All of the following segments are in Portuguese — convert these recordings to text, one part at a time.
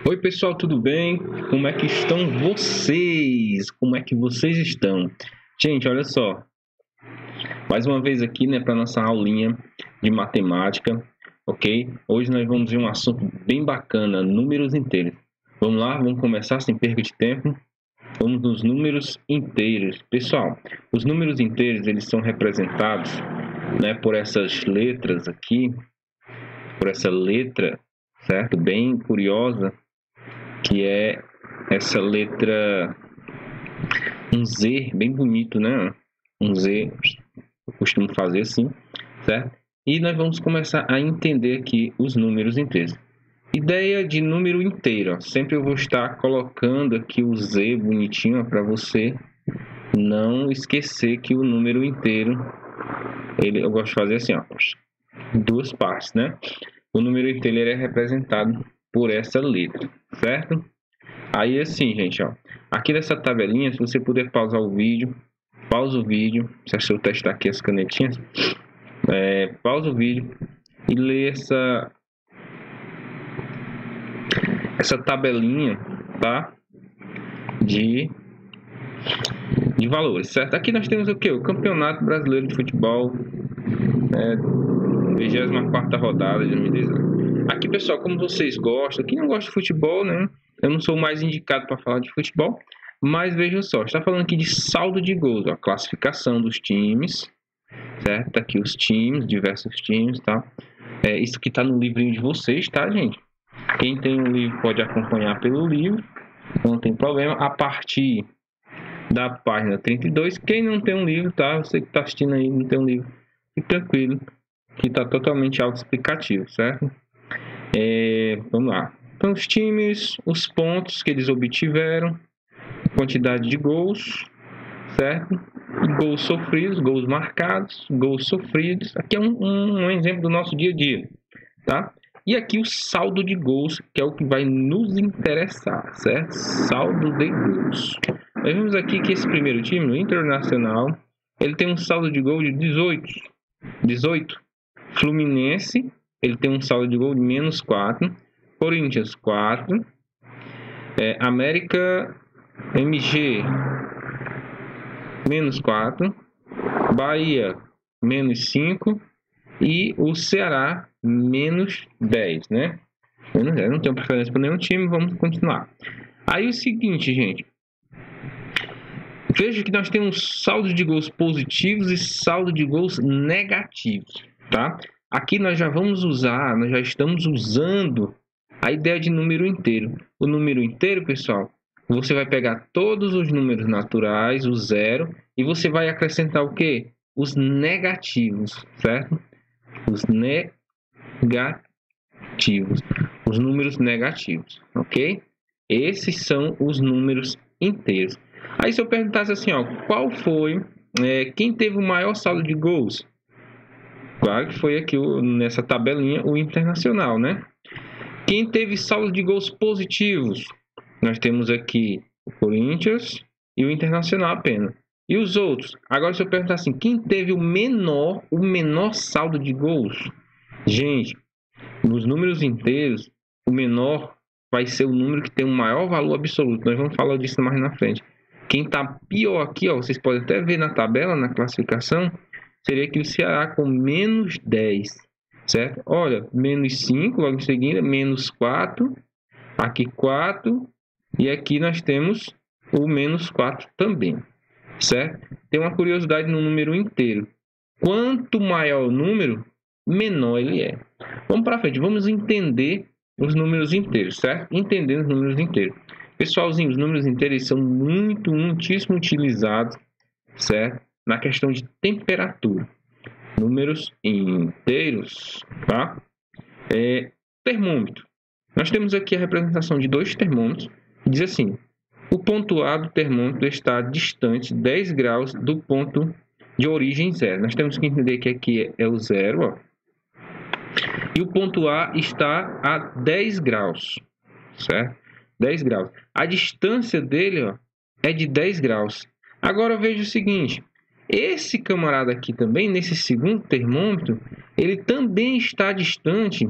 Oi, pessoal, tudo bem? Como é que estão vocês? Como é que vocês estão? Gente, olha só, mais uma vez aqui, né, para nossa aulinha de matemática, ok? Hoje nós vamos ver um assunto bem bacana, números inteiros. Vamos lá, vamos começar sem perda de tempo. Vamos nos números inteiros. Pessoal, os números inteiros, eles são representados, né, por essas letras aqui, por essa letra, certo? Bem curiosa, que é essa letra, um Z bem bonito, né? Um Z, eu costumo fazer assim, certo? E nós vamos começar a entender aqui os números inteiros. Ideia de número inteiro, ó. Sempre eu vou estar colocando aqui o Z bonitinho para você não esquecer que o número inteiro, eu gosto de fazer assim, ó, duas partes, né? O número inteiro ele é representado por essa letra, certo? Aí assim, gente, ó, aqui nessa tabelinha, se você puder pausar o vídeo, pausa o vídeo, se eu testar aqui as canetinhas, pausa o vídeo e lê essa tabelinha, tá? De valores, certo? Aqui nós temos o que? O Campeonato Brasileiro de Futebol, 24ª rodada de 2019. Aqui, pessoal, como vocês gostam, quem não gosta de futebol, né? Eu não sou o mais indicado para falar de futebol, mas vejam só, está falando aqui de saldo de gols, a classificação dos times, certo? Tá aqui os times, diversos times, tá? Isso que está no livrinho de vocês, tá, gente? Quem tem um livro pode acompanhar pelo livro, não tem problema. A partir da página 32, quem não tem um livro, tá? Você que está assistindo aí, não tem um livro, fique tranquilo, que está totalmente autoexplicativo, certo? Vamos lá. Então, os times, os pontos que eles obtiveram, quantidade de gols, certo? Gols sofridos, gols marcados, gols sofridos. Aqui é um exemplo do nosso dia a dia, tá? E aqui o saldo de gols, que é o que vai nos interessar, certo? Saldo de gols. Nós vemos aqui que esse primeiro time, o Internacional, ele tem um saldo de gol de 18. Fluminense, ele tem um saldo de gol de -4. Corinthians, 4. América MG, -4. Bahia, -5. E o Ceará, -10, né? Eu não tenho preferência para nenhum time, vamos continuar. Aí o seguinte, gente. Veja que nós temos saldo de gols positivos e saldo de gols negativos, tá? Aqui nós já estamos usando a ideia de número inteiro. O número inteiro, pessoal, você vai pegar todos os números naturais, o zero, e você vai acrescentar o quê? Os negativos, certo? Os negativos, os números negativos, ok? Esses são os números inteiros. Aí se eu perguntasse assim, ó, qual foi, quem teve o maior saldo de gols? Claro que foi aqui nessa tabelinha o Internacional, né? Quem teve saldo de gols positivos? Nós temos aqui o Corinthians e o Internacional apenas. E os outros? Agora se eu perguntar assim, quem teve o menor saldo de gols? Gente, nos números inteiros, o menor vai ser o número que tem o maior valor absoluto. Nós vamos falar disso mais na frente. Quem está pior aqui, ó, vocês podem até ver na tabela, na classificação, seria aqui o Ceará com -10, certo? Olha, -5, logo em seguida, -4, aqui 4, e aqui nós temos o -4 também, certo? Tem uma curiosidade no número inteiro. Quanto maior o número, menor ele é. Vamos para frente, vamos entender os números inteiros, certo? Entendendo os números inteiros. Pessoalzinho, os números inteiros são muitíssimo utilizados, certo? Na questão de temperatura. Números inteiros, tá? Termômetro. Nós temos aqui a representação de dois termômetros. Diz assim, o ponto A do termômetro está distante 10 graus do ponto de origem zero. Nós temos que entender que aqui é o zero, ó. E o ponto A está a 10 graus, certo? 10 graus. A distância dele, ó, é de 10 graus. Agora veja o seguinte, esse camarada aqui também, nesse segundo termômetro, ele também está distante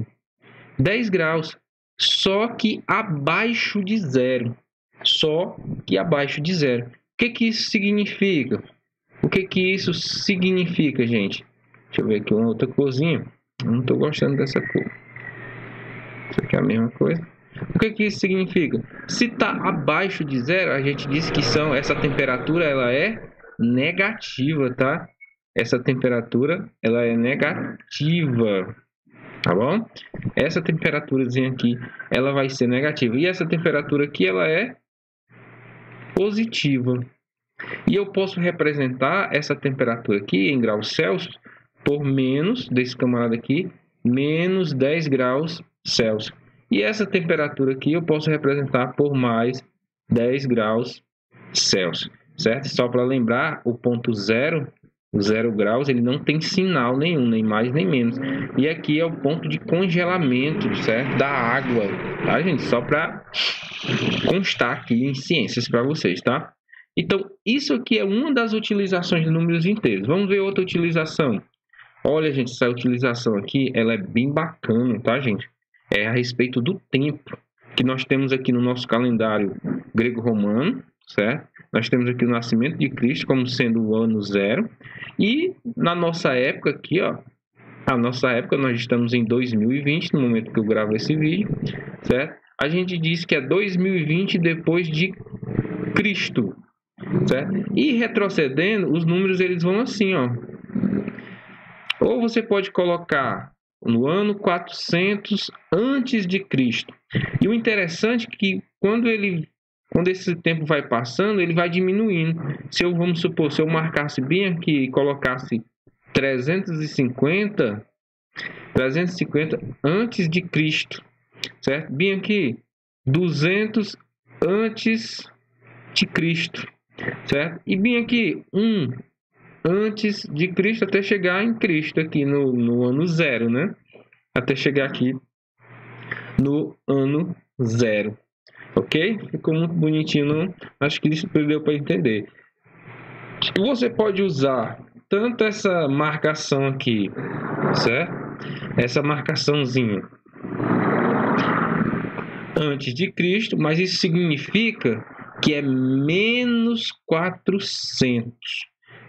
10 graus. só que abaixo de zero. Só que abaixo de zero. O que isso significa? O que isso significa, gente? Deixa eu ver aqui uma outra corzinha. Eu não estou gostando dessa cor. Isso aqui é a mesma coisa. O que isso significa? Se está abaixo de zero, a gente diz que essa temperatura ela é negativa, tá? Essa temperatura ela é negativa, tá bom? Essa temperaturazinha aqui ela vai ser negativa. E essa temperatura aqui ela é positiva. E eu posso representar essa temperatura aqui em graus Celsius por menos, desse camarada aqui, menos 10 graus Celsius. E essa temperatura aqui eu posso representar por mais 10 graus Celsius, certo? Só para lembrar, o ponto zero, o 0 graus, ele não tem sinal nenhum, nem mais nem menos. E aqui é o ponto de congelamento, certo? Da água, tá, gente? Só para constar aqui em ciências para vocês, tá? Então, isso aqui é uma das utilizações de números inteiros. Vamos ver outra utilização. Olha, gente, essa utilização aqui, ela é bem bacana, tá, gente? É a respeito do tempo que nós temos aqui no nosso calendário grego-romano, certo? Nós temos aqui o nascimento de Cristo como sendo o ano zero. E na nossa época aqui, ó, a nossa época, nós estamos em 2020, no momento que eu gravo esse vídeo, certo? A gente diz que é 2020 depois de Cristo, certo? E retrocedendo, os números eles vão assim, ó. Ou você pode colocar no ano 400 antes de Cristo. E o interessante é que quando esse tempo vai passando, ele vai diminuindo. Vamos supor, se eu marcasse bem aqui e colocasse 350 antes de Cristo, certo? Bem aqui 200 antes de Cristo, certo? E bem aqui antes de Cristo até chegar em Cristo aqui no ano zero, né? Até chegar aqui no ano zero, ok? Ficou muito bonitinho, não? Acho que isso deu para entender. Você pode usar tanto essa marcação aqui, certo? Essa marcaçãozinha antes de Cristo, mas isso significa que é menos 400.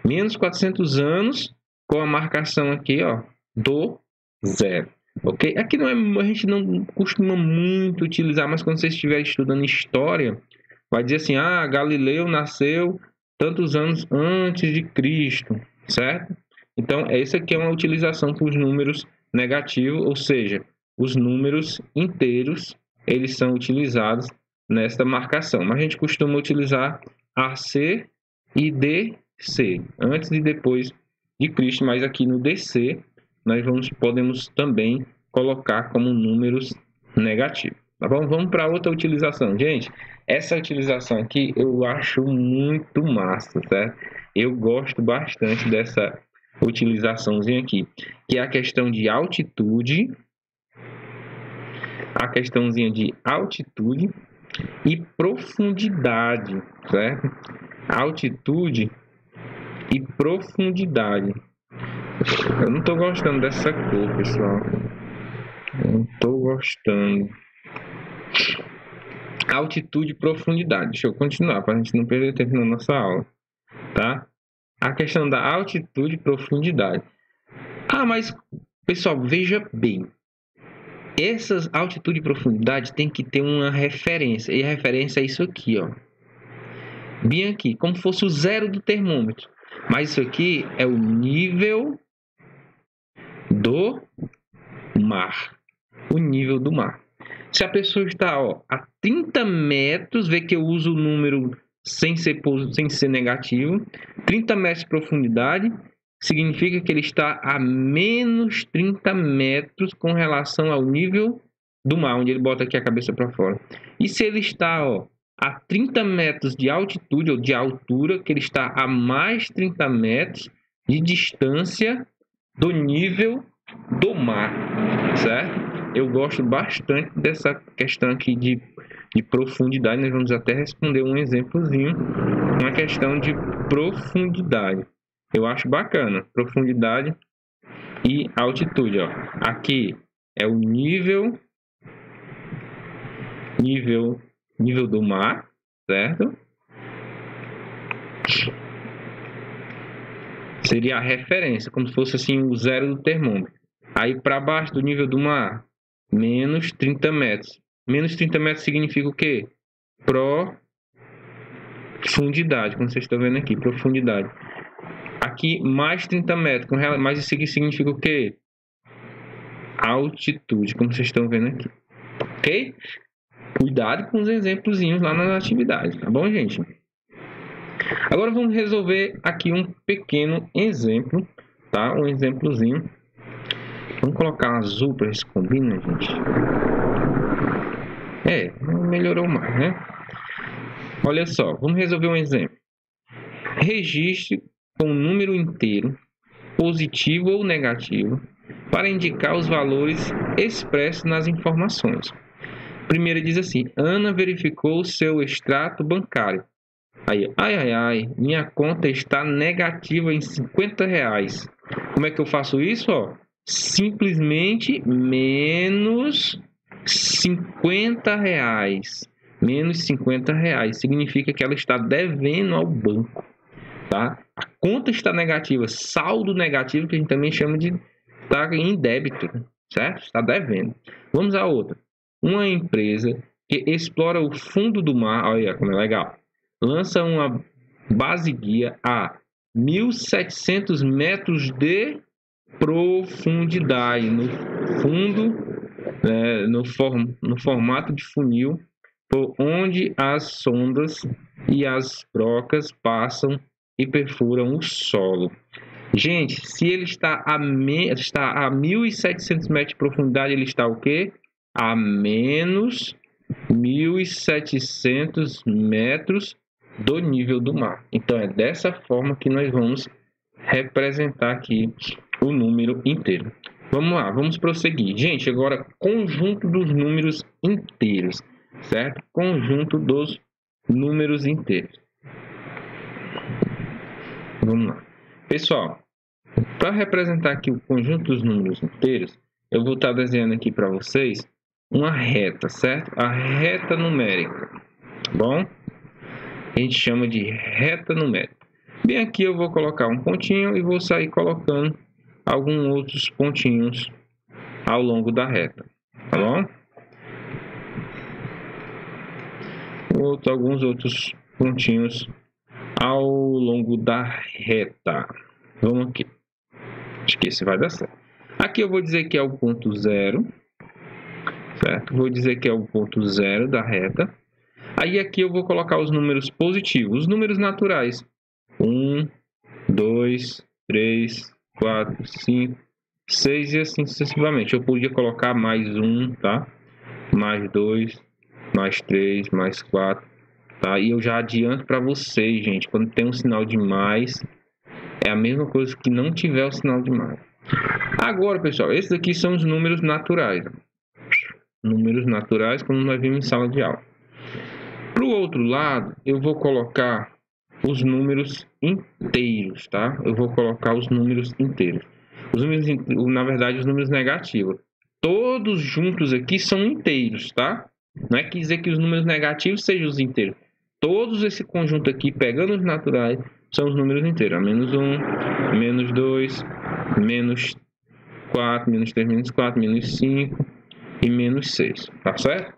Menos 400 anos com a marcação aqui, ó, do zero, ok? Aqui a gente não costuma muito utilizar, mas quando você estiver estudando história, vai dizer assim, Galileu nasceu tantos anos antes de Cristo, certo? Então, essa aqui é uma utilização para os números negativos, ou seja, os números inteiros, eles são utilizados nesta marcação. Mas a gente costuma utilizar AC e DC, antes e depois de Cristo, mas aqui no DC nós podemos também colocar como números negativos, tá bom? Vamos para outra utilização, gente. Essa utilização aqui eu acho muito massa, certo? Eu gosto bastante dessa utilizaçãozinha aqui, que é a questão de altitude, a questãozinha de altitude e profundidade, certo? Altitude e profundidade. Eu não estou gostando dessa cor, pessoal. Não estou gostando. Altitude e profundidade. Deixa eu continuar para a gente não perder tempo na nossa aula, tá? A questão da altitude e profundidade. Mas, pessoal, veja bem. Essas altitude e profundidade tem que ter uma referência. E a referência é isso aqui, ó. Bem aqui, como fosse o zero do termômetro. Mas isso aqui é o nível do mar. O nível do mar. Se a pessoa está a 30 metros, vê que eu uso o número sem ser negativo, 30 metros de profundidade, significa que ele está a menos 30 metros com relação ao nível do mar, onde ele bota aqui a cabeça para fora. E se ele está a 30 metros de altitude ou de altura, que ele está a mais 30 metros de distância do nível do mar, certo? Eu gosto bastante dessa questão aqui de profundidade. Nós vamos até responder um exemplozinho, uma questão de profundidade. Eu acho bacana, profundidade e altitude. Aqui é o nível nível do mar, certo? Seria a referência, como se fosse assim o zero do termômetro. Aí para baixo do nível do mar, menos 30 metros. Menos 30 metros significa o quê? Profundidade, como vocês estão vendo aqui, profundidade. Aqui, mais 30 metros, mas isso aqui significa o quê? Altitude, como vocês estão vendo aqui. Ok? Cuidado com os exemplozinhos lá nas atividades, tá bom, gente? Agora vamos resolver aqui um pequeno exemplo, tá? Um exemplozinho. Vamos colocar azul para isso combinar, gente. Melhorou mais, né? Olha só, vamos resolver um exemplo. Registre com um número inteiro, positivo ou negativo, para indicar os valores expressos nas informações. Primeiro diz assim: Ana verificou seu extrato bancário. Aí, minha conta está negativa em R$50. Como é que eu faço isso? Simplesmente menos R$50. Menos R$50 significa que ela está devendo ao banco, tá? A conta está negativa, saldo negativo, que a gente também chama de estar em débito, certo? Está devendo. Vamos a outra. Uma empresa que explora o fundo do mar, olha como é legal, lança uma base guia a 1.700 metros de profundidade no fundo, no formato de funil, por onde as sondas e as brocas passam e perfuram o solo. Gente, se ele está a 1.700 metros de profundidade, ele está o quê? A menos 1.700 metros do nível do mar. Então, é dessa forma que nós vamos representar aqui o número inteiro. Vamos lá, vamos prosseguir. Gente, agora, conjunto dos números inteiros, certo? Conjunto dos números inteiros. Vamos lá. Pessoal, para representar aqui o conjunto dos números inteiros, eu vou estar desenhando aqui para vocês uma reta, certo? A reta numérica, tá bom? A gente chama de reta numérica. Bem aqui eu vou colocar um pontinho e vou sair colocando alguns outros pontinhos ao longo da reta, tá bom? Alguns outros pontinhos ao longo da reta. Vamos aqui. Acho que esse vai dar certo. Aqui eu vou dizer que é o ponto zero, certo? Vou dizer que é o ponto zero da reta. Aí aqui eu vou colocar os números positivos, os números naturais. 1, 2, 3, 4, 5, 6 e assim sucessivamente. Eu podia colocar mais 1, tá? Mais 2, mais 3, mais 4, tá? E eu já adianto para vocês, gente, quando tem um sinal de mais, é a mesma coisa que não tiver o sinal de mais. Agora, pessoal, esses aqui são os números naturais. Números naturais, como nós vimos em sala de aula. Para o outro lado, eu vou colocar os números inteiros, tá? Eu vou colocar os números inteiros. Os números, na verdade, os números negativos. Todos juntos aqui são inteiros, tá? Não é que dizer que os números negativos sejam os inteiros. Todos esse conjunto aqui, pegando os naturais, são os números inteiros. Menos 1, menos 2, menos 4, menos 3, menos 4, menos 5 e menos 6. Tá certo?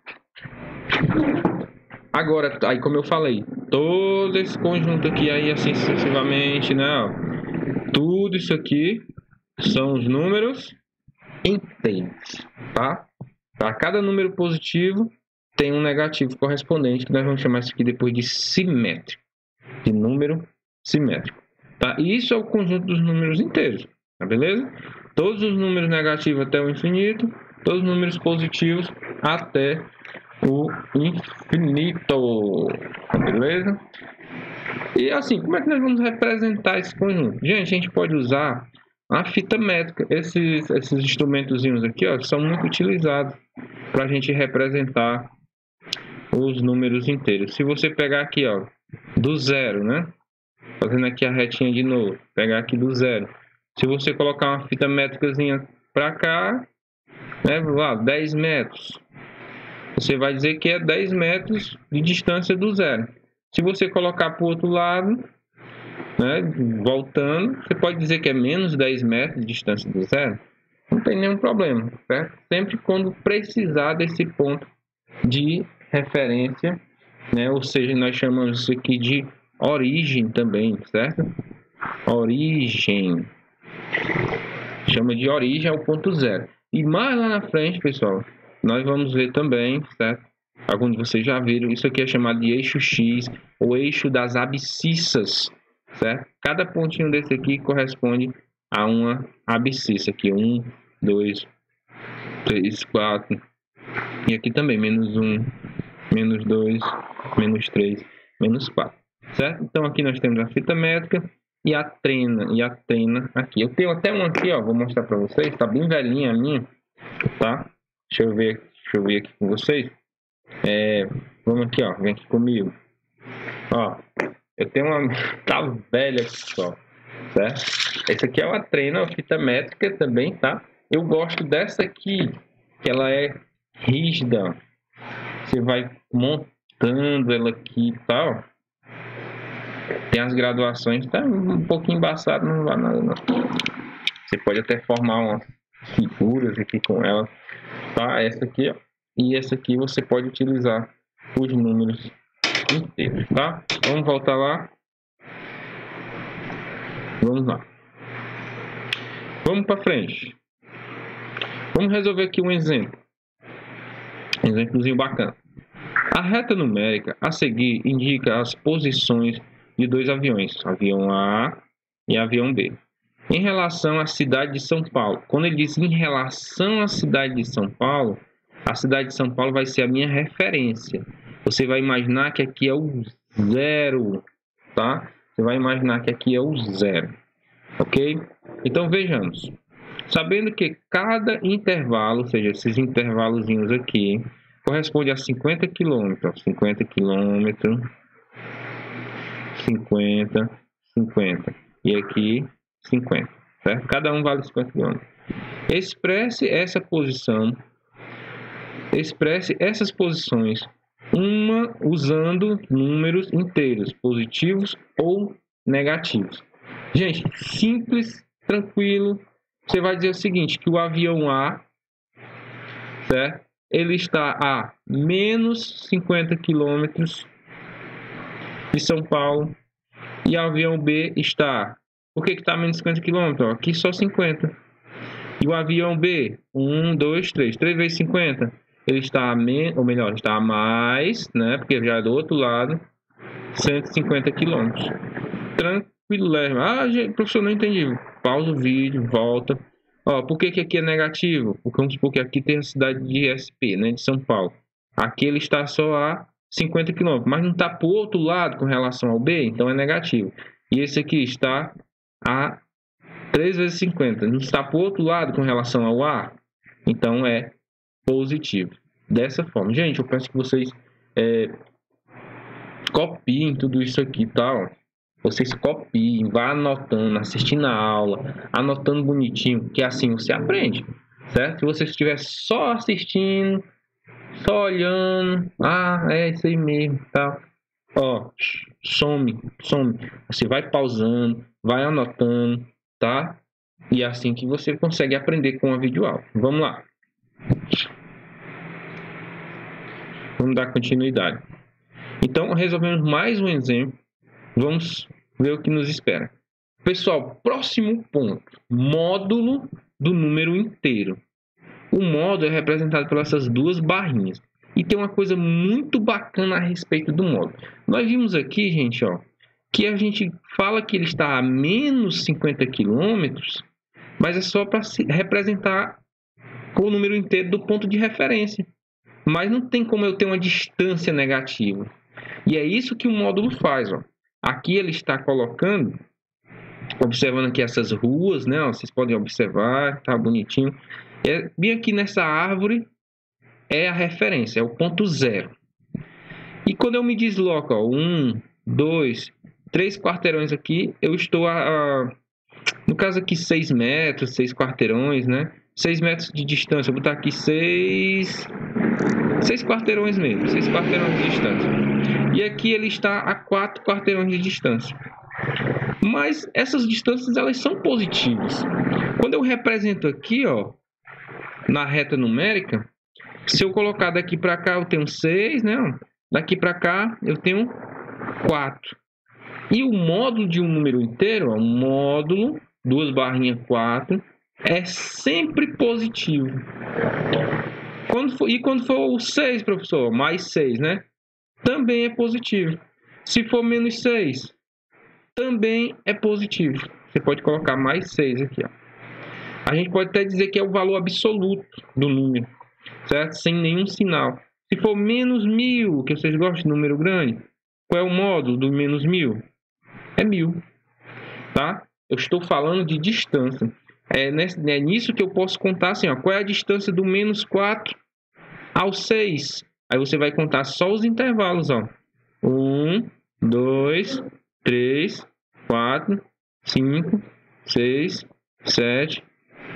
Agora, aí como eu falei, todo esse conjunto aqui, aí assim sucessivamente, né? Tudo isso aqui são os números inteiros, tá? Para cada número positivo, tem um negativo correspondente, que nós vamos chamar isso aqui depois de simétrico, de número simétrico, tá? E isso é o conjunto dos números inteiros, tá beleza? Todos os números negativos até o infinito, todos os números positivos até o infinito, beleza? E assim, como é que nós vamos representar esse conjunto? Gente, a gente pode usar a fita métrica. Esses instrumentozinhos aqui, ó, são muito utilizados para a gente representar os números inteiros. Se você pegar aqui, ó, do zero, né? Fazendo aqui a retinha de novo, pegar aqui do zero. Se você colocar uma fita métricazinha para cá, né, lá, 10 metros. você vai dizer que é 10 metros de distância do zero. Se você colocar para o outro lado, né, voltando, você pode dizer que é menos 10 metros de distância do zero. Não tem nenhum problema, certo? Sempre quando precisar desse ponto de referência, né? Ou seja, nós chamamos isso aqui de origem também, certo? Origem. Chama de origem ao ponto zero. E mais lá na frente, pessoal, nós vamos ver também, certo? Alguns de vocês já viram, isso aqui é chamado de eixo X, ou eixo das abscissas, certo? Cada pontinho desse aqui corresponde a uma abscissa aqui, 1, 2, 3, 4, e aqui também, menos 1, menos 2, menos 3, menos 4, certo? Então aqui nós temos a fita métrica e a trena aqui. Eu tenho até uma aqui, ó, vou mostrar para vocês, tá bem velhinha a minha, tá? Deixa eu ver aqui com vocês. Vamos aqui, ó, vem aqui comigo. Ó, eu tenho uma, tá velha aqui, ó, certo? Essa aqui é uma trena, uma fita métrica também, tá? Eu gosto dessa aqui, que ela é rígida. Você vai montando ela aqui e tal. Tem as graduações, tá um pouquinho embaçado, não vai nada não. Você pode até formar umas figuras aqui com ela, tá? Essa aqui, ó. E essa aqui você pode utilizar os números inteiros, tá? Vamos voltar lá. Vamos lá. Vamos para frente. Vamos resolver aqui um exemplo. Exemplozinho bacana. A reta numérica a seguir indica as posições de dois aviões, avião A e avião B, em relação à cidade de São Paulo. Quando ele diz em relação à cidade de São Paulo, a cidade de São Paulo vai ser a minha referência. Você vai imaginar que aqui é o zero, tá? Você vai imaginar que aqui é o zero, ok? Então vejamos. Sabendo que cada intervalo, ou seja, esses intervalozinhos aqui, corresponde a 50 km, 50 km, 50, 50, e aqui 50, certo? Cada um vale 50 km. Expresse essas posições, uma usando números inteiros, positivos ou negativos. Gente, simples, tranquilo. Você vai dizer o seguinte, que o avião A, certo? Ele está a menos 50 km de São Paulo, e o avião B está... Por que está a menos 50 km? Aqui só 50. E o avião B, 1, 2, 3. 3 vezes 50. Ele está a menos, ou melhor, está a mais, né? Porque já é do outro lado, 150 km. Tranquilo. Ah, gente, professor, não entendi. Pausa o vídeo, volta. Ó, por que aqui é negativo? Porque vamos supor que aqui tem a cidade de SP, né? De São Paulo. Aqui ele está só a 50 km, mas não está para o outro lado com relação ao B, então é negativo. E esse aqui está a 3 vezes 50, não está para o outro lado com relação ao A, então é positivo. Dessa forma, gente, eu peço que vocês copiem tudo isso aqui, tá? Vocês copiem, vá anotando, assistindo a aula, anotando bonitinho, que assim você aprende, certo? Se você estiver só assistindo, só olhando, é isso aí mesmo, tá? Ó, some. Você vai pausando, vai anotando, tá? E é assim que você consegue aprender com a videoaula. Vamos lá. Vamos dar continuidade. Então, resolvemos mais um exemplo. Vamos ver o que nos espera. Pessoal, próximo ponto. Módulo do número inteiro. O módulo é representado pelas essas duas barrinhas. E tem uma coisa muito bacana a respeito do módulo. Nós vimos aqui, gente, ó, que a gente fala que ele está a menos 50 km, mas é só para representar o número inteiro do ponto de referência. Mas não tem como eu ter uma distância negativa. E é isso que o módulo faz, ó. Aqui ele está colocando, observando aqui essas ruas, né? Ó, vocês podem observar, tá bonitinho. Bem aqui nessa árvore é a referência, é o ponto zero. E quando eu me desloco, ó, 1, 2, 3 quarteirões aqui, eu estou no caso aqui 6 metros, 6 quarteirões, né? 6 metros de distância, eu vou botar aqui 6 6 quarteirões mesmo, 6 quarteirões de distância. E aqui ele está a 4 quarteirões de distância. Mas essas distâncias, elas são positivas. Quando eu represento aqui, ó, na reta numérica, se eu colocar daqui para cá, eu tenho 6, né? Daqui para cá, eu tenho 4. E o módulo de um número inteiro, ó, módulo, 2 barrinhas 4, é sempre positivo. Quando for o 6, professor, mais 6, né? Também é positivo. Se for menos 6, também é positivo. Você pode colocar mais 6 aqui, ó. A gente pode até dizer que é o valor absoluto do número, certo? Sem nenhum sinal. Se for menos 1000, que vocês gostam de número grande, qual é o módulo do menos 1000? É 1000, tá? Eu estou falando de distância. É nisso que eu posso contar assim, ó, qual é a distância do menos 4 ao 6? Aí você vai contar só os intervalos, ó. 1, 2, 3, 4, 5, 6, 7,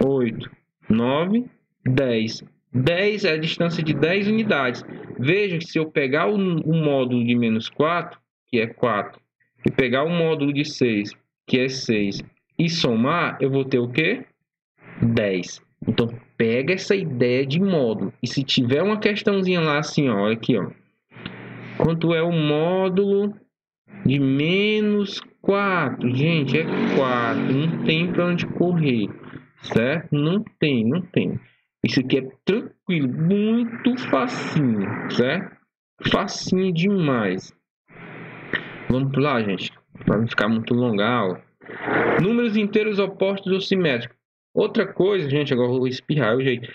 8, 9, 10. 10 é a distância de 10 unidades. Veja que se eu pegar o módulo de menos 4, que é 4, e pegar o módulo de 6, que é 6, e somar, eu vou ter o quê? 10. Então, pega essa ideia de módulo. E se tiver uma questãozinha lá assim, ó, olha aqui, ó. Quanto é o módulo de menos 4? Gente, é 4. Não tem para onde correr, certo? Não tem. Isso aqui é tranquilo, muito facinho, certo? Facinho demais. Vamos lá, gente, para não ficar muito longa a aula. Números inteiros opostos ou simétricos. Outra coisa, gente, agora eu vou espirrar, o jeito.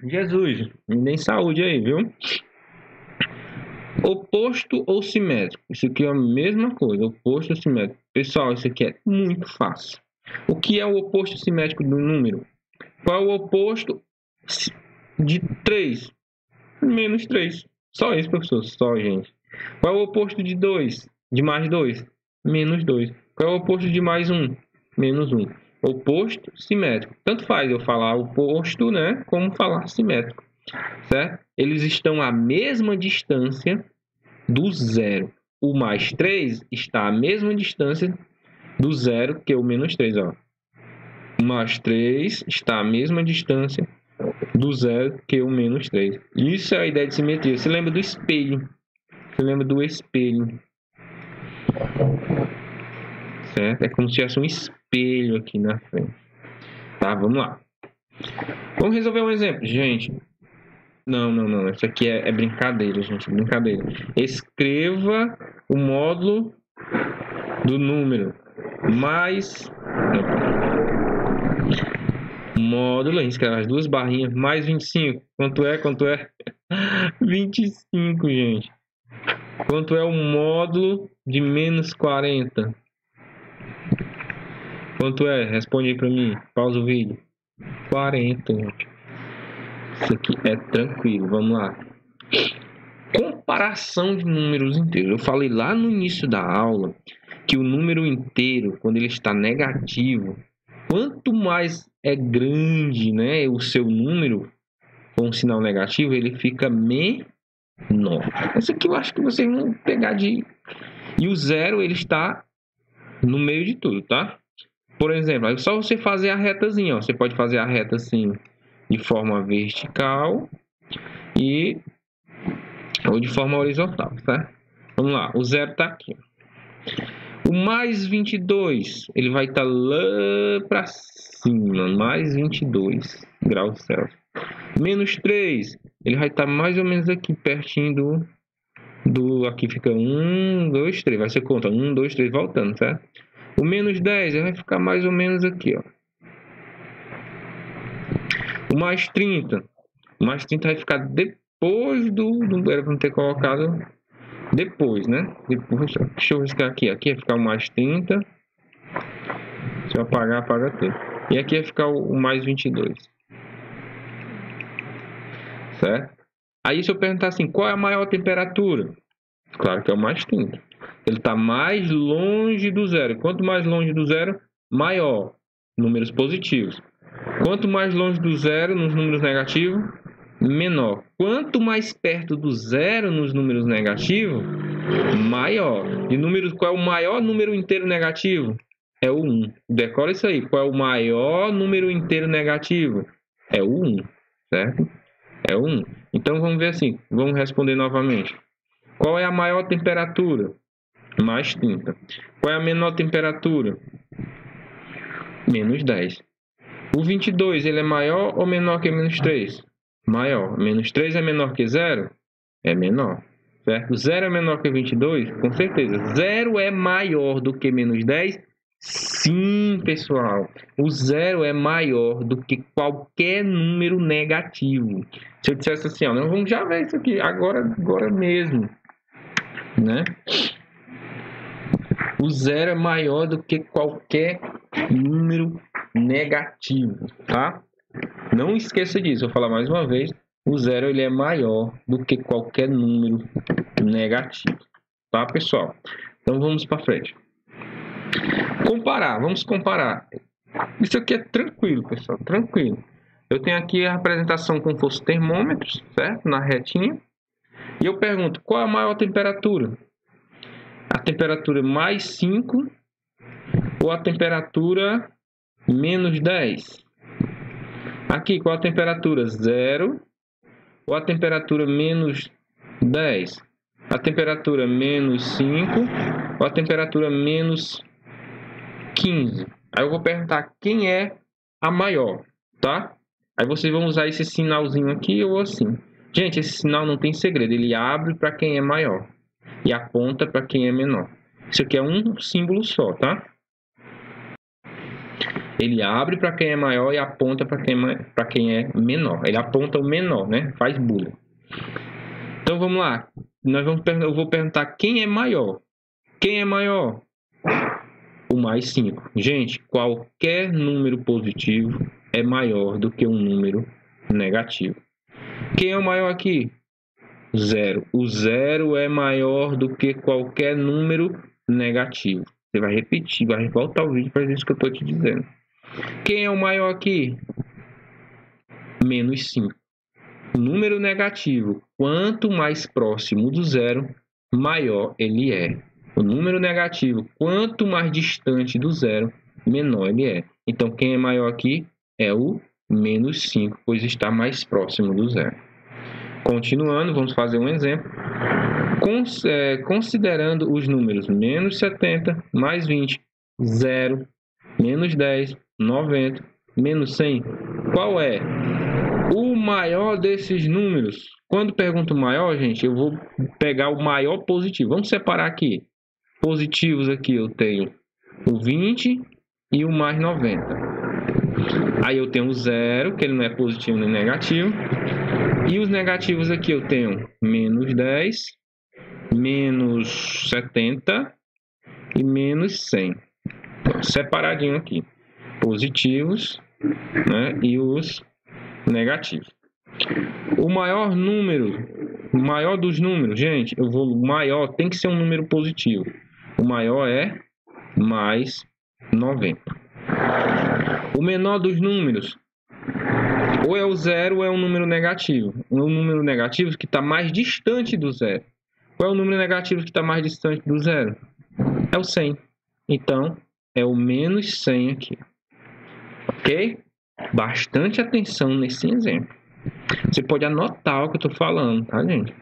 Jesus, me dê saúde aí, viu? Oposto ou simétrico. Isso aqui é a mesma coisa, oposto ou simétrico. Pessoal, isso aqui é muito fácil. O que é o oposto simétrico do número? Qual é o oposto de 3? Menos 3. Só isso, professor. Só, gente. Qual é o oposto de 2? De mais 2? Menos 2. Qual é o oposto de mais 1? Menos 1. Oposto simétrico. Tanto faz eu falar oposto, né? Como falar simétrico. Certo? Eles estão à mesma distância do zero. O mais 3 está à mesma distância do zero que o menos 3. Ó. O mais 3 está à mesma distância do zero que o menos 3. Isso é a ideia de simetria. Você lembra do espelho? Você lembra do espelho? Certo? É como se tivesse um espelho aqui na frente. Tá, vamos lá. Vamos resolver um exemplo, gente. Não. Isso aqui é brincadeira, gente. Brincadeira. Escreva o módulo do número mais... Módulo, escreve as duas barrinhas, mais 25. Quanto é? 25, gente. Quanto é o módulo de menos 40? Quanto é? Responde aí pra mim. Pausa o vídeo. 40, gente. Isso aqui é tranquilo. Vamos lá. Comparação de números inteiros. Eu falei lá no início da aula que o número inteiro, quando ele está negativo, quanto mais é grande, né, o seu número com um sinal negativo, ele fica menor. Isso aqui eu acho que vocês vão pegar de... E o zero, ele está no meio de tudo, tá? Por exemplo, é só você fazer a retazinha, ó. Você pode fazer a reta assim, de forma vertical ou de forma horizontal, tá? Vamos lá, o zero está aqui. O mais 22, ele vai estar lá para cima, mais 22 graus Celsius. Menos 3, ele vai estar mais ou menos aqui, pertinho do aqui fica 1, 2, 3, vai ser conta, 1, 2, 3, voltando, certo? O menos 10, ele vai ficar mais ou menos aqui, ó. O mais 30 vai ficar depois era para não ter colocado depois, né? Depois, deixa eu riscar aqui. Aqui vai ficar o mais 30. Se eu apagar, apaga tudo. E aqui vai ficar o mais 22. Certo? Aí se eu perguntar assim, qual é a maior temperatura? Claro que é o mais 30. Ele está mais longe do zero. Quanto mais longe do zero, maior. Números positivos. Quanto mais longe do zero, nos números negativos, menor. Quanto mais perto do zero nos números negativos, maior. E números, qual é o maior número inteiro negativo? É o 1. Decora isso aí. Qual é o maior número inteiro negativo? É o 1, certo? É o 1. Então vamos ver assim. Vamos responder novamente. Qual é a maior temperatura? Mais 30. Qual é a menor temperatura? Menos 10. O 22, ele é maior ou menor que menos 3? Maior. Menos 3 é menor que 0? É menor. Certo? 0 é menor que 22? Com certeza. 0 é maior do que menos 10? Sim, pessoal. O 0 é maior do que qualquer número negativo. Se eu dissesse assim, ó, nós vamos já ver isso aqui, agora mesmo, né? O 0 é maior do que qualquer número negativo, tá? Não esqueça disso, vou falar mais uma vez. O 0 ele é maior do que qualquer número negativo, tá, pessoal? Então vamos para frente. Comparar, vamos comparar. Isso aqui é tranquilo, pessoal, tranquilo. Eu tenho aqui a representação como fosse termômetros, certo? Na retinha. E eu pergunto, qual é a maior temperatura? A temperatura mais 5 ou a temperatura menos 10? Aqui, qual a temperatura? 0 ou a temperatura menos 10? A temperatura menos 5 ou a temperatura menos 15? Aí eu vou perguntar quem é a maior, tá? Aí vocês vão usar esse sinalzinho aqui ou assim. Gente, esse sinal não tem segredo. Ele abre para quem é maior e aponta para quem é menor. Isso aqui é um símbolo só, tá? Ele abre para quem é maior e aponta para quem é menor. Ele aponta o menor, né? Faz bullying. Então vamos lá. Eu vou perguntar quem é maior. Quem é maior? O mais 5. Gente, qualquer número positivo é maior do que um número negativo. Quem é o maior aqui? 0. O 0 é maior do que qualquer número negativo. Você vai repetir, vai voltar o vídeo para ver isso que eu estou te dizendo. Quem é o maior aqui? Menos 5. O número negativo, quanto mais próximo do 0, maior ele é. O número negativo, quanto mais distante do 0, menor ele é. Então, quem é maior aqui é o menos 5, pois está mais próximo do 0. Continuando, vamos fazer um exemplo. Considerando os números menos 70, mais 20, 0, menos 10, 90, menos 100, qual é o maior desses números? Quando pergunto maior, gente, eu vou pegar o maior positivo. Vamos separar aqui. Positivos aqui eu tenho o 20 e o mais 90. Aí eu tenho o 0, que ele não é positivo nem negativo. E os negativos aqui eu tenho menos 10, menos 70 e menos 100. Então, separadinho aqui. Positivos, né, e os negativos. O maior dos números, gente, o maior tem que ser um número positivo. O maior é mais 90. O menor dos números, ou é o 0 ou é um número negativo. Um número negativo que está mais distante do 0. Qual é o número negativo que está mais distante do 0? É o 100. Então, é o menos 100 aqui. Ok? Bastante atenção nesse exemplo. Você pode anotar o que eu estou falando, tá, gente?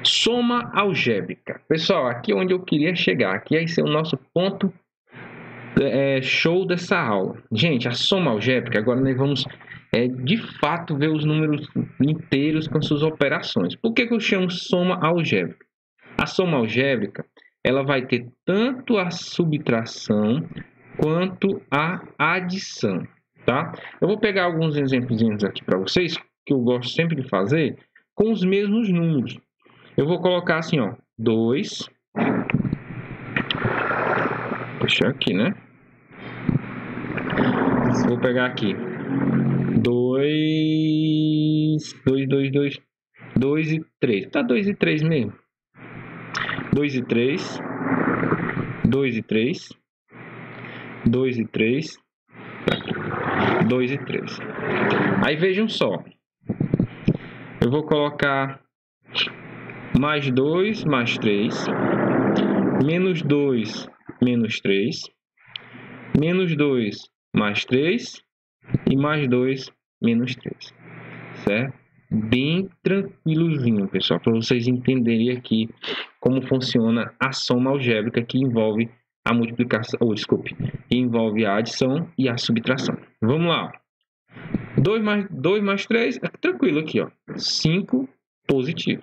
Soma algébrica. Pessoal, aqui é onde eu queria chegar. Aqui vai ser o nosso ponto show dessa aula. Gente, a soma algébrica, agora nós vamos de fato ver os números inteiros com suas operações. Por que eu chamo soma algébrica? A soma algébrica, ela vai ter tanto a subtração quanto a adição, tá? Eu vou pegar alguns exemplos aqui para vocês, que eu gosto sempre de fazer, com os mesmos números. Eu vou colocar assim, ó, 2. Deixa aqui, né? Vou pegar aqui 2 e 3. Tá 2 e 3 mesmo. 2 e 3. 2 e 3. 2 e 3. 2 e 3. Aí vejam só. Eu vou colocar mais 2, mais 3, menos 2, menos 3, menos 2, mais 3 e mais 2, menos 3, certo? Bem tranquilozinho, pessoal, para vocês entenderem aqui como funciona a soma algébrica que envolve a multiplicação, que envolve a adição e a subtração. Vamos lá. 2 mais 3, é tranquilo aqui, ó. 5 positivo.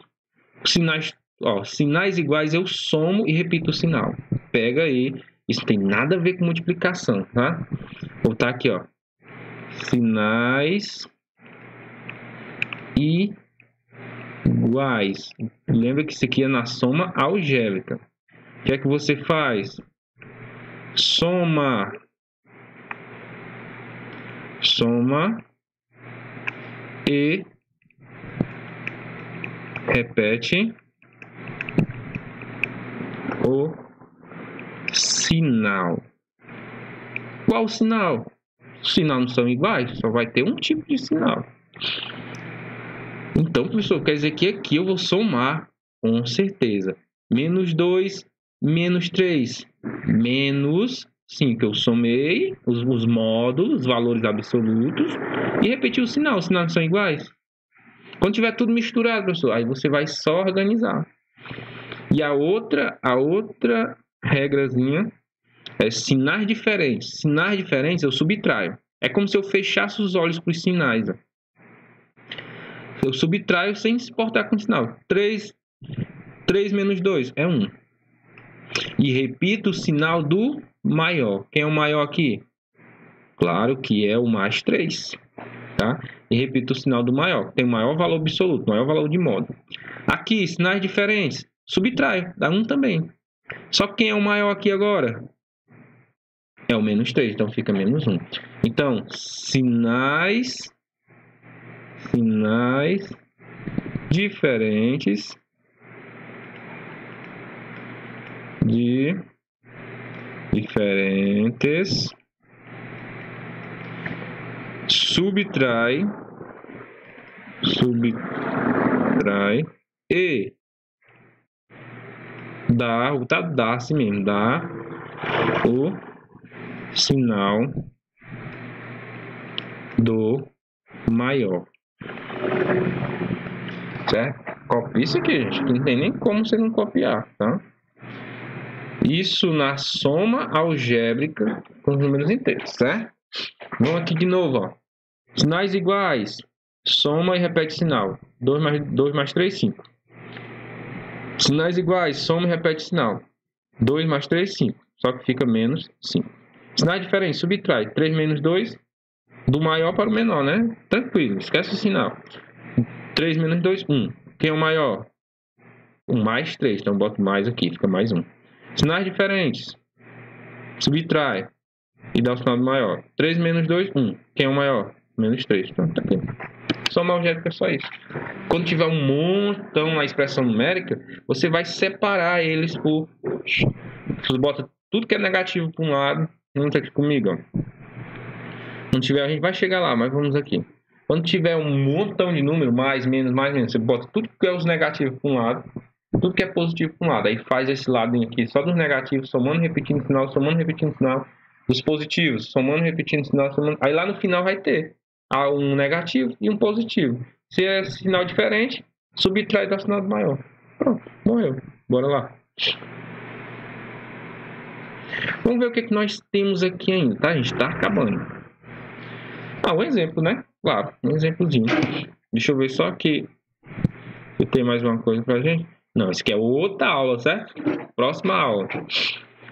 Sinais iguais eu somo e repito o sinal. Pega aí, isso não tem nada a ver com multiplicação, tá? Vou botar aqui, ó. Sinais iguais. Lembra que isso aqui é na soma algébrica. O que é que você faz? Soma e repete o sinal. Qual sinal? Os sinais não são iguais, só vai ter um tipo de sinal. Então, professor, quer dizer que aqui eu vou somar, com certeza. Menos 2, menos 3, menos 5. Eu somei os módulos, os valores absolutos, e repeti o sinal. Os sinais não são iguais? Quando tiver tudo misturado, professor, aí você vai só organizar. E a outra regrazinha é sinais diferentes. Sinais diferentes eu subtraio. É como se eu fechasse os olhos para os sinais. Ó. Eu subtraio sem se importar com o sinal. 3 menos 2 é 1. E repito o sinal do maior. Quem é o maior aqui? Claro que é o mais 3. Tá? E repito o sinal do maior. Tem o maior valor absoluto, maior valor de módulo. Aqui, sinais diferentes. Subtraio. Dá 1 também. Só que quem é o maior aqui agora? É o menos 3. Então fica menos 1. Então, sinais diferentes subtrai e dá assim mesmo, dá o sinal do maior. Certo? Copia isso aqui, gente. Não tem nem como você não copiar, tá? Isso na soma algébrica com os números inteiros, certo? Vamos aqui de novo, ó. Sinais iguais. Soma e repete sinal. 2 mais 3, 5. Sinais iguais. Soma e repete sinal. 2 mais 3, 5. Só que fica menos 5. Sinais diferentes. Subtrai. 3 menos 2. Do maior para o menor, né? Tranquilo. Esquece o sinal. 3 menos 2, 1. Quem é o maior? 1 mais 3. Então, boto mais aqui. Fica mais 1. Sinais diferentes. Subtrai. E dá o sinal do maior. 3 menos 2, 1. Quem é o maior? Menos 3. Então, tá aqui. Soma algébrica é só isso. Quando tiver um montão na expressão numérica, você vai separar eles por... Você bota tudo que é negativo para um lado. Vamos aqui comigo, ó. Não tiver, a gente vai chegar lá, mas vamos aqui. Quando tiver um montão de número, mais, menos, você bota tudo que é os negativos para um lado, tudo que é positivo para um lado. Aí faz esse ladinho aqui só dos negativos, somando, repetindo o sinal, somando, repetindo o sinal. Dos positivos, somando, repetindo o sinal, somando. Aí lá no final vai ter um negativo e um positivo. Se é sinal diferente, subtrai do sinal do maior. Pronto, morreu. Bora lá. Vamos ver o que nós temos aqui ainda, tá? A gente está acabando. Um exemplo, né? Claro, um exemplozinho. Deixa eu ver só aqui se tem mais uma coisa pra gente. Não, isso aqui é outra aula, certo? Próxima aula.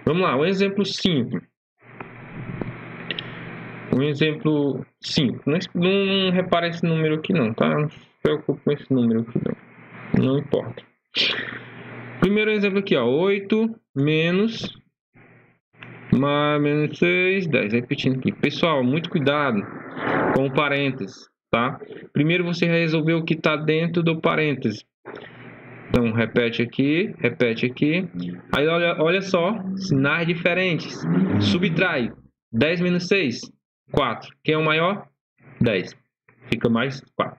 Vamos lá, um exemplo 5. Um exemplo 5. Não repara esse número aqui não, tá? Não se preocupe com esse número aqui não. Não importa. Primeiro exemplo aqui, ó. 8 menos 6, 10. Repetindo aqui. Pessoal, muito cuidado com o parênteses, tá? Primeiro você vai resolver o que está dentro do parênteses. Então, repete aqui. Aí, olha só, sinais diferentes. Subtrai. 10 menos 6, 4. Quem é o maior? 10. Fica mais 4.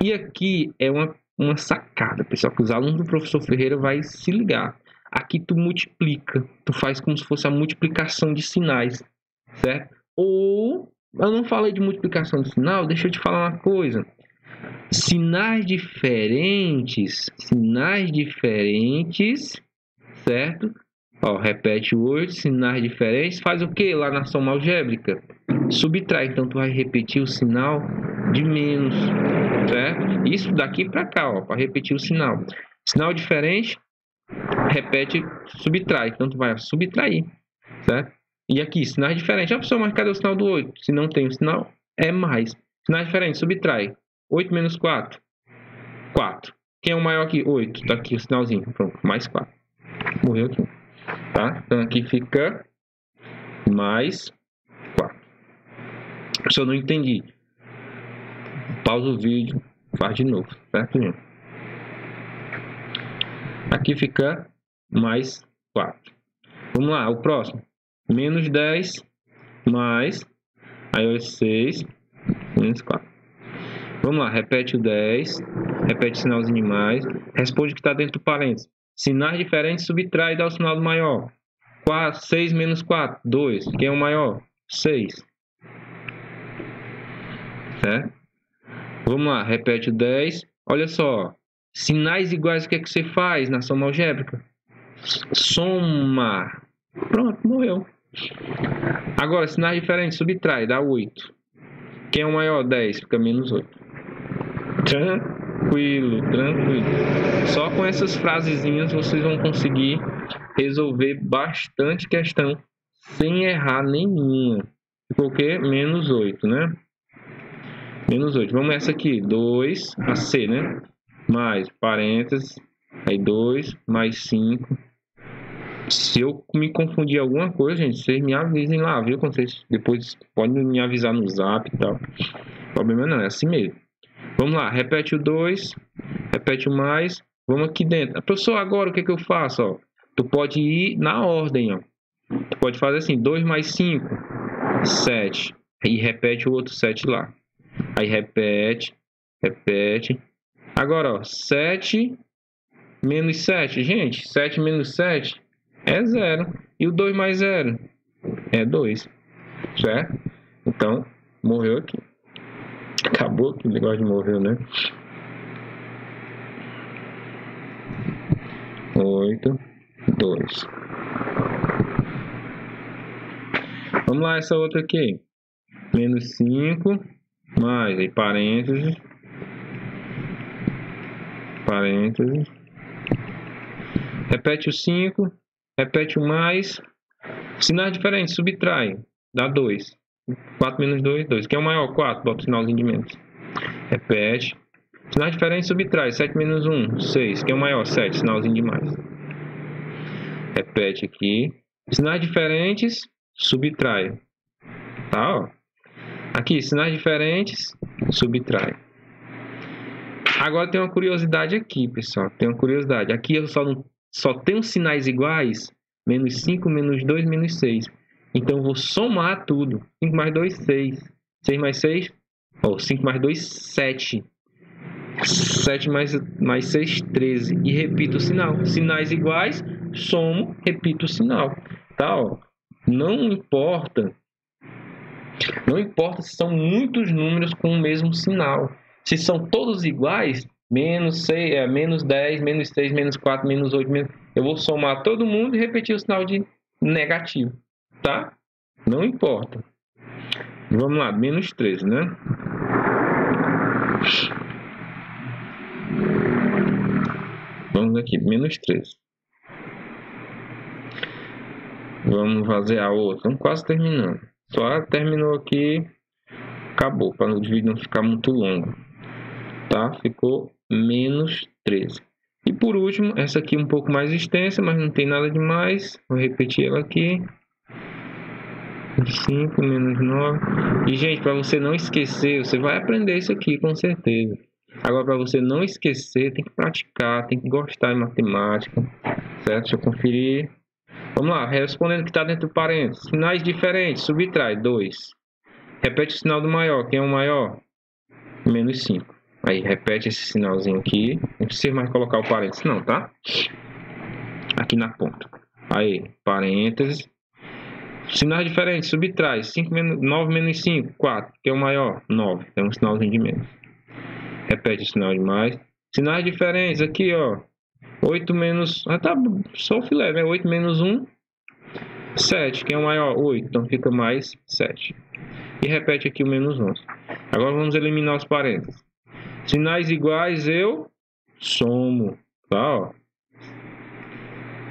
E aqui é uma sacada, pessoal, que os alunos do professor Ferreira vai se ligar. Aqui tu multiplica, tu faz como se fosse a multiplicação de sinais, certo? Ou, eu não falei de multiplicação de sinal, deixa eu te falar uma coisa. Sinais diferentes, certo? Ó, repete o 8, sinais diferentes, faz o que lá na soma algébrica? Subtrai, então tu vai repetir o sinal de menos, certo? Isso daqui para cá, ó, para repetir o sinal. Sinal diferente, repete, subtrai, então tu vai subtrair, certo? E aqui, sinais diferentes. Ah, professor, mas cadê o sinal do 8? Se não tem o sinal, é mais. Sinais diferentes, subtrai. 8 menos 4, 4. Quem é o maior aqui? 8. Tá aqui o sinalzinho, pronto, mais 4. Morreu aqui, tá? Então aqui fica mais 4. Se eu não entendi, pausa o vídeo, faz de novo, certo, gente? Aqui fica mais 4. Vamos lá, o próximo. Menos 10 mais, aí é 6, menos 4. Vamos lá, repete o 10, repete o sinalzinho de mais, responde o que está dentro do parênteses. Sinais diferentes, subtrai e dá o sinal do maior. 6 menos 4, 2. Quem é o maior? 6. Certo? Vamos lá, repete o 10. Olha só, sinais iguais, o que é que você faz na soma algébrica? Soma. Pronto, morreu. Agora, sinais diferentes, subtrai, dá 8. Quem é o maior? 10, fica menos 8. Tranquilo. Só com essas frasezinhas vocês vão conseguir resolver bastante questão sem errar nenhuma. Ficou o quê? Menos 8, né? Menos 8. Vamos essa aqui. 2, a C, né? Mais, parênteses. Aí 2, mais 5. Se eu me confundir alguma coisa, gente, vocês me avisem lá, viu? Quando vocês depois podem me avisar no zap e tal. O problema não, é assim mesmo. Vamos lá, repete o 2, repete o mais. Vamos aqui dentro. Professor, agora o que é que eu faço? Ó? Tu pode ir na ordem, ó. Tu pode fazer assim, 2 mais 5, 7. Aí repete o outro 7 lá. Aí repete. Agora, ó, 7 menos 7. Gente, 7 menos 7 é 0. E o 2 mais 0 é 2. Certo? Então, morreu aqui. Acabou aqui o negócio de morrer, né? 8, 2. Vamos lá, essa outra aqui. Menos 5, mais, aí parênteses. Repete o 5, repete o mais. Sinais diferentes, subtrai, dá 2. 4 menos 2, 2. Quem é o maior? 4, bota o sinalzinho de menos. Repete. Sinais diferentes, subtrai, 7 menos 1, 6. Quem é o maior? 7, sinalzinho de mais. Repete aqui. Sinais diferentes, subtrai. Tá, ó. Aqui, sinais diferentes, subtrai. Agora tem uma curiosidade aqui, pessoal. Tem uma curiosidade. Aqui eu só tenho sinais iguais. Menos 5, menos 2, menos 6. Então eu vou somar tudo. 5 mais 2, 6. 6 mais 6, 5 mais 2, 7. 7 mais 6, 13. E repito o sinal. Sinais iguais, somo, repito o sinal. Tá, ó. Não importa se são muitos números com o mesmo sinal. Se são todos iguais, menos 6, menos 10, menos 6, menos 4, menos 8, eu vou somar todo mundo e repetir o sinal de negativo, tá? Não importa. Vamos lá, menos 13, né? Vamos aqui, menos 13. Vamos fazer a outra. Estamos quase terminando. Só terminou aqui, acabou, para o vídeo não ficar muito longo. Tá? Ficou menos 13. E por último, essa aqui um pouco mais extensa, mas não tem nada demais. Vou repetir ela aqui. 5 menos 9. E, gente, para você não esquecer, você vai aprender isso aqui com certeza. Agora, para você não esquecer, tem que praticar, tem que gostar de matemática. Certo? Deixa eu conferir. Vamos lá, respondendo o que está dentro do parênteses. Sinais diferentes, subtrai, 2. Repete o sinal do maior. Quem é o maior? Menos 5. Aí repete esse sinalzinho aqui. Não precisa mais colocar o parênteses não, tá? Aqui na ponta. Aí, parênteses. Sinais diferentes, subtrai. 9 menos 5, 4. Que é o maior? 9. Tem um sinalzinho de menos. Repete o sinal de mais. Sinais diferentes aqui, ó. 8 menos... Ah, tá só o filé, né? 8 menos 1, 7. Que é o maior? 8. Então fica mais 7. E repete aqui o menos 11. Agora vamos eliminar os parênteses. Sinais iguais eu somo. Tá, ó.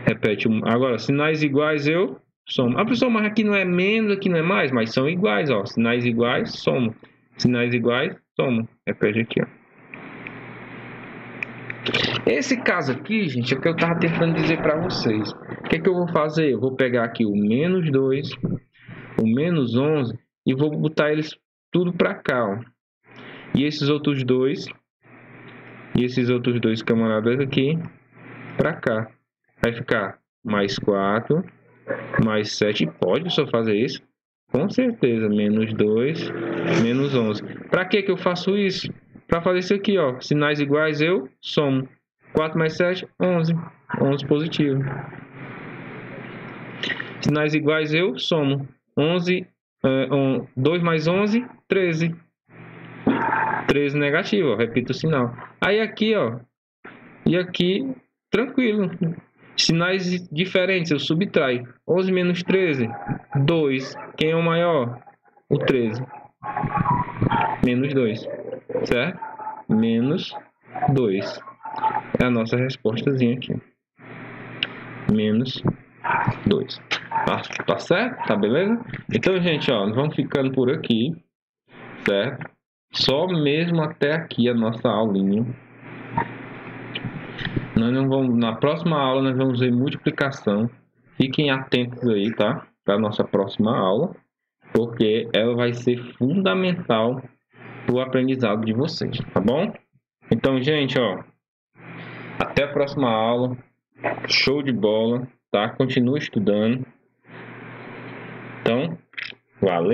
Repete. Agora, sinais iguais eu somo. Ah, pessoal, mas aqui não é menos, aqui não é mais, mas são iguais, ó. Sinais iguais, somo. Sinais iguais, somo. Repete aqui, ó. Esse caso aqui, gente, é o que eu estava tentando dizer para vocês. O que é que eu vou fazer? Eu vou pegar aqui o menos 2, o menos 11 e vou botar eles tudo para cá, ó. E esses outros dois camaradas aqui para cá. Vai ficar mais 4, mais 7. Pode só fazer isso? Com certeza. Menos 2, menos 11. Para que eu faço isso? Para fazer isso aqui, ó. Sinais iguais eu somo. 4 mais 7, 11. 11 positivo. Sinais iguais eu somo. 2 mais 11, 13. 13 negativo, ó. Repito o sinal. Aí aqui, ó. E aqui, tranquilo. Sinais diferentes, eu subtraio. 11 menos 13, 2. Quem é o maior? O 13. Menos 2. Certo? Menos 2. É a nossa respostazinha aqui. Menos 2. Tá certo? Tá beleza? Então, gente, ó, vamos ficando por aqui. Certo? Só mesmo até aqui a nossa aulinha. Nós não vamos, na próxima aula nós vamos ver multiplicação. Fiquem atentos aí, tá? Para a nossa próxima aula, porque ela vai ser fundamental para o aprendizado de vocês, tá bom? Então, gente, ó, até a próxima aula. Show de bola, tá? Continue estudando. Então, valeu!